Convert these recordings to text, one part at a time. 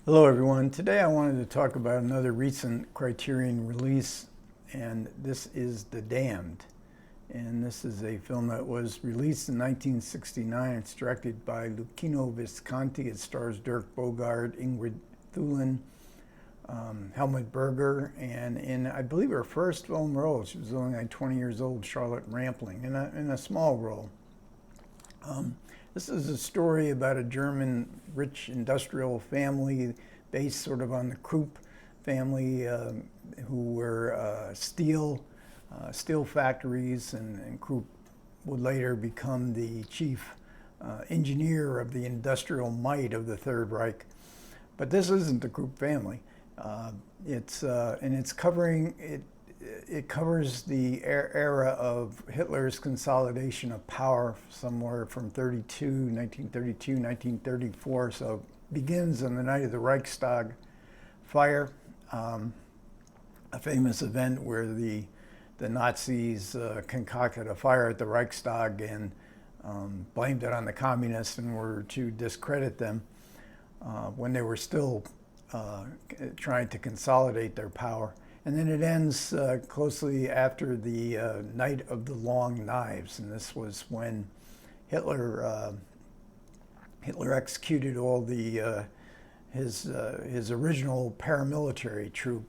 Hello everyone. Today I wanted to talk about another recent Criterion release, and this is The Damned. And this is a film that was released in 1969. It's directed by Luchino Visconti. It stars Dirk Bogarde, Ingrid, Thulin, Berger, and in, I believe, her first film role, she was only like 20 years old, Charlotte Rampling, in a small role. This is a story about a German rich industrial family based sort of on the Krupp family, who were steel factories, and Krupp would later become the chief engineer of the industrial might of the Third Reich. But this isn't the Krupp family. It's covering it. It covers the era of Hitler's consolidation of power somewhere from 1932, 1934. So it begins on the night of the Reichstag fire, a famous event where the Nazis concocted a fire at the Reichstag and blamed it on the communists and were to discredit them when they were still trying to consolidate their power. And then it ends closely after the Night of the Long Knives, and this was when Hitler executed all his original paramilitary troop,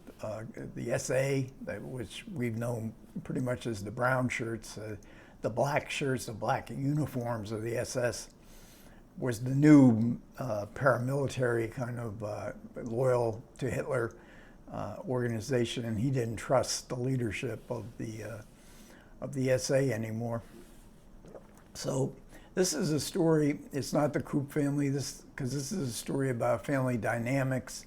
the SA, which we've known pretty much as the brown shirts, the black shirts, the black uniforms of the SS, was the new paramilitary kind of loyal to Hitler organization, and he didn't trust the leadership of the SA anymore. So this is a story. It's not the Krupp family, because this is a story about family dynamics,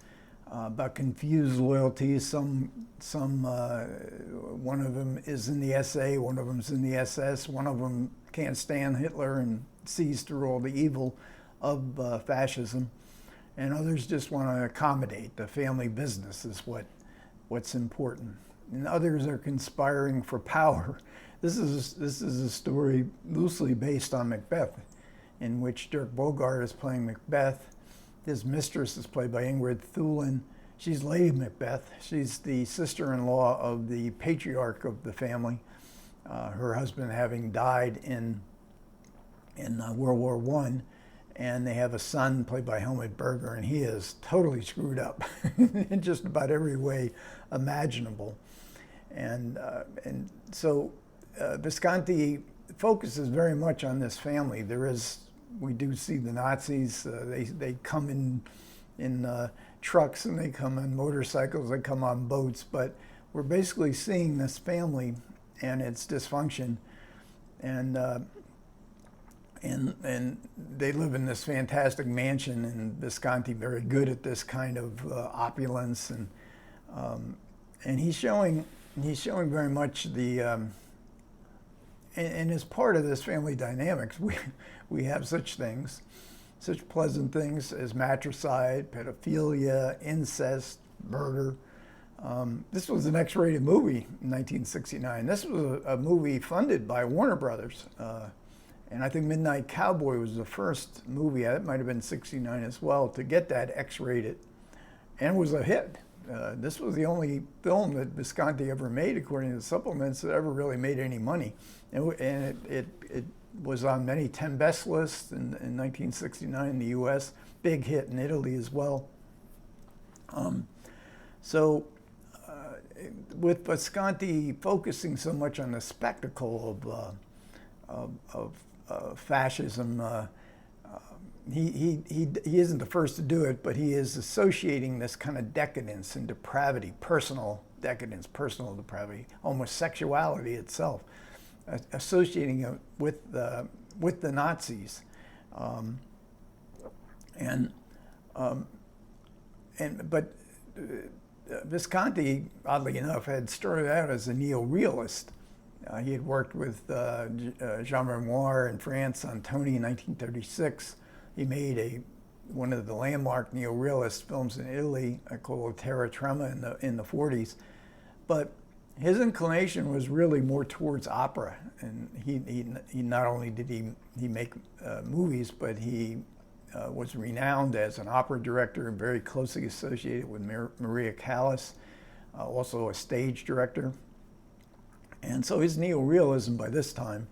about confused loyalties. One of them is in the SA, one of them's in the SS, one of them can't stand Hitler and sees through all the evil of fascism, and others just want to accommodate. The family business is what's important, and others are conspiring for power. This is a story loosely based on Macbeth, in which Dirk Bogarde is playing Macbeth. His mistress is played by Ingrid Thulin. She's Lady Macbeth. She's the sister-in-law of the patriarch of the family, her husband having died in World War I. And they have a son played by Berger, and he is totally screwed up in just about every way imaginable. And so Visconti focuses very much on this family. We do see the Nazis. They come in trucks, and they come on motorcycles, they come on boats, but we're basically seeing this family and its dysfunction. And they live in this fantastic mansion, and Visconti very good at this kind of opulence, and he's showing very much the and as part of this family dynamics, we have such pleasant things as matricide, pedophilia, incest, murder. This was an X-rated movie in 1969. This was a movie funded by Warner Brothers. And I think Midnight Cowboy was the first movie, it might have been 69 as well, to get that X-rated, and was a hit. This was the only film that Visconti ever made, according to the supplements, that ever really made any money. And it was on many 10 best lists in 1969 in the US, big hit in Italy as well. With Visconti focusing so much on the spectacle of fascism, he isn't the first to do it, but he is associating this kind of decadence and depravity, personal decadence, personal depravity, almost sexuality itself, associating it with the Nazis, but Visconti, oddly enough, had started out as a neo-realist. He had worked with Jean Renoir in France on Tony in 1936. He made one of the landmark neo-realist films in Italy called Terra Trema in the 40s. But his inclination was really more towards opera, and he not only did he make movies, but he was renowned as an opera director and very closely associated with Maria Callas, also a stage director. And so his neorealism by this time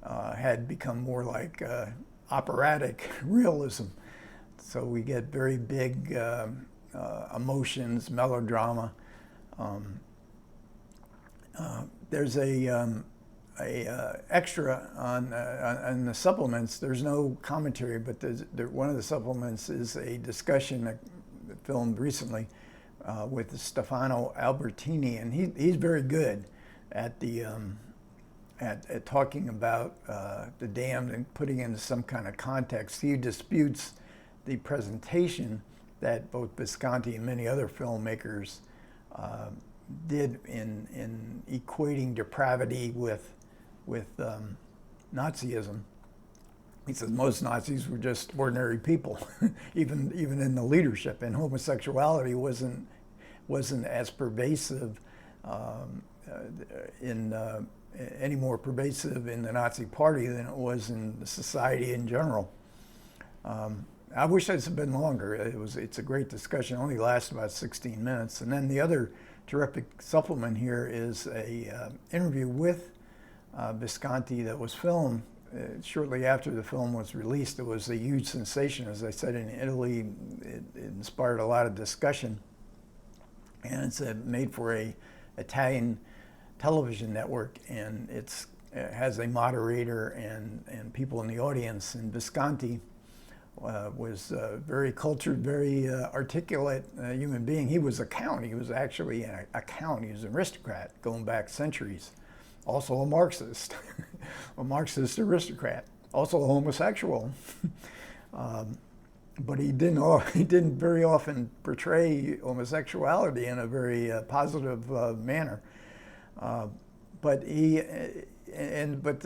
had become more like operatic realism. So we get very big emotions, melodrama. There's a extra on the supplements. There's no commentary, but one of the supplements is a discussion filmed recently with Stefano Albertini, and he's very good at the at talking about the damned and putting into some kind of context. He disputes the presentation that both Visconti and many other filmmakers did in equating depravity with Nazism. He says most Nazis were just ordinary people, even in the leadership, and homosexuality wasn't as pervasive any more pervasive in the Nazi Party than it was in the society in general. I wish this had been longer. It's a great discussion. It only lasts about 16 minutes. And then the other terrific supplement here is a interview with Visconti that was filmed shortly after the film was released. It was a huge sensation. As I said, in Italy, it inspired a lot of discussion. And it's made for a Italian television network, and it has a moderator and people in the audience. And Visconti was a very cultured, very articulate human being. He was a count. He was actually a count. He was an aristocrat going back centuries. Also a Marxist, a Marxist aristocrat. Also a homosexual. But he didn't very often portray homosexuality in a very positive manner. But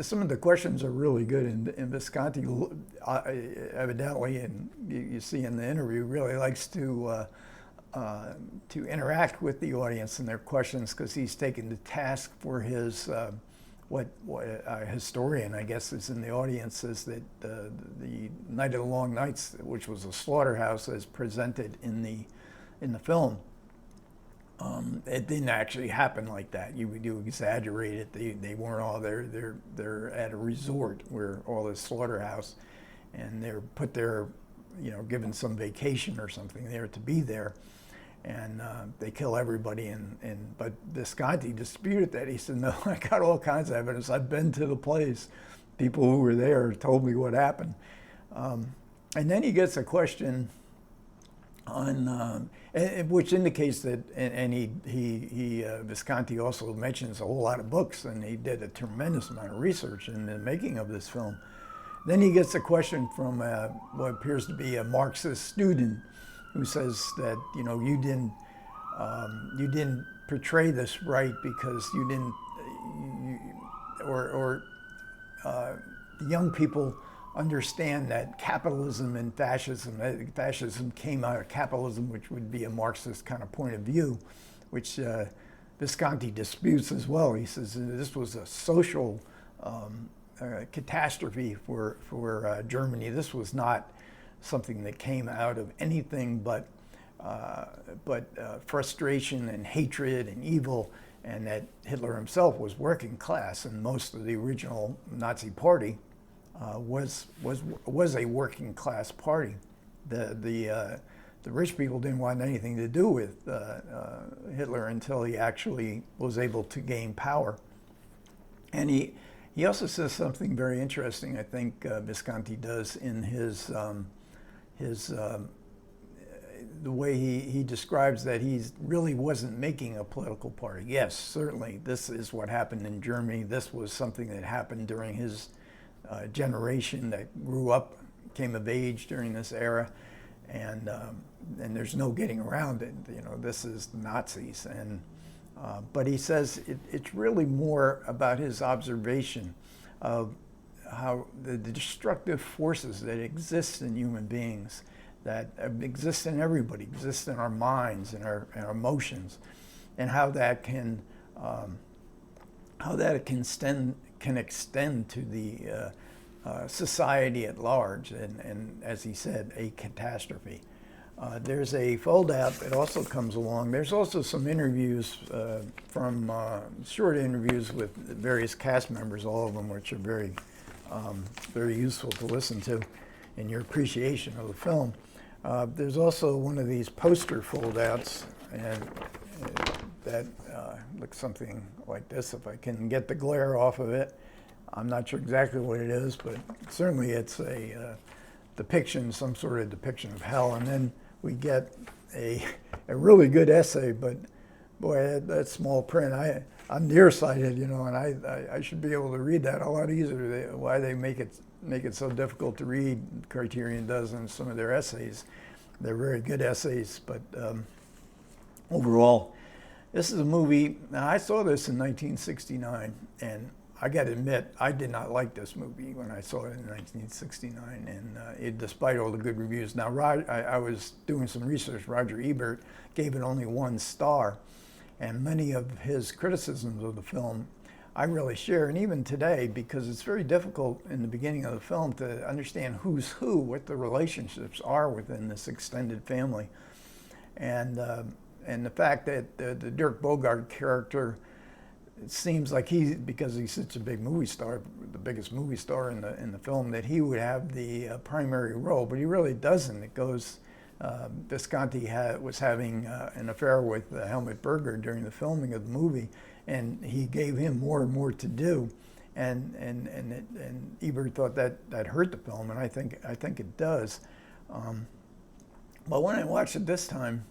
some of the questions are really good, and Visconti evidently, and you see in the interview, really likes to interact with the audience and their questions, because he's taken to task for his what a historian, I guess, is in the audience, says that the Night of the Long Nights, which was a slaughterhouse as presented in the film, it didn't actually happen like that. You exaggerate it. They weren't all there. They're at a resort where all this slaughterhouse, and they're put there, given some vacation or something there to be there, and they kill everybody. But Visconti disputed that. He said, "No, I got all kinds of evidence. I've been to the place. People who were there told me what happened." And then he gets a question on, which indicates that, and Visconti also mentions a whole lot of books, and he did a tremendous amount of research in the making of this film. Then he gets a question from what appears to be a Marxist student, who says that you didn't portray this right because the young people understand that capitalism and fascism came out of capitalism, which would be a Marxist kind of point of view, which Visconti disputes as well. He says this was a social catastrophe for Germany. This was not something that came out of anything but frustration and hatred and evil, and that Hitler himself was working class, and most of the original Nazi Party was a working class party. The rich people didn't want anything to do with Hitler until he actually was able to gain power. And he also says something very interesting, I think, Visconti does in the way he describes that he really wasn't making a political party. Yes, certainly, this is what happened in Germany. This was something that happened during his generation that grew up, came of age during this era, and there's no getting around it. This is the Nazis, but he says it's really more about his observation of how the destructive forces that exist in human beings, that exist in everybody, exist in our minds and our emotions, and how that can extend to society at large, and as he said, a catastrophe. There's a fold-out that also comes along. There's also some interviews from short interviews with various cast members, all of them which are very, very useful to listen to in your appreciation of the film. There's also one of these poster fold-outs, and that looks something like this. If I can get the glare off of it, I'm not sure exactly what it is, but certainly it's a depiction, some sort of depiction of hell. And then we get a really good essay, but boy, that small print, I'm nearsighted, you know, and I should be able to read that a lot easier. Why they make it so difficult to read, Criterion does in some of their essays. They're very good essays, but overall, this is a movie. Now, I saw this in 1969, and I got to admit, I did not like this movie when I saw it in 1969, and despite all the good reviews. Now, I was doing some research. Roger Ebert gave it only 1 star, and many of his criticisms of the film I really share, and even today, because it's very difficult in the beginning of the film to understand who's who, what the relationships are within this extended family, and the fact that the Dirk Bogarde character, it seems like because he's such a big movie star, the biggest movie star in the film, that he would have the primary role, but he really doesn't. It goes, Visconti was having an affair with Helmut Berger during the filming of the movie, and he gave him more and more to do, and Ebert thought that hurt the film, and I think it does. But when I watched it this time,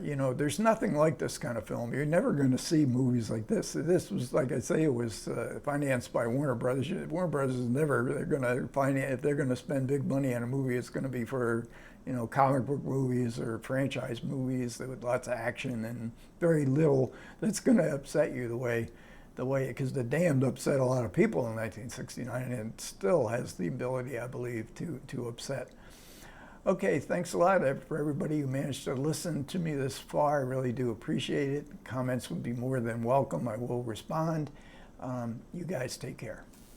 you know, there's nothing like this kind of film. You're never going to see movies like this. This was, like I say, it was financed by Warner Brothers. Warner Brothers is never, they're going to finance, if they're going to spend big money on a movie, it's going to be for, you know, comic book movies or franchise movies with lots of action and very little that's going to upset you the way, because The Damned upset a lot of people in 1969, and it still has the ability, I believe, to upset. Okay, thanks a lot for everybody who managed to listen to me this far. I really do appreciate it. Comments would be more than welcome. I will respond. You guys take care.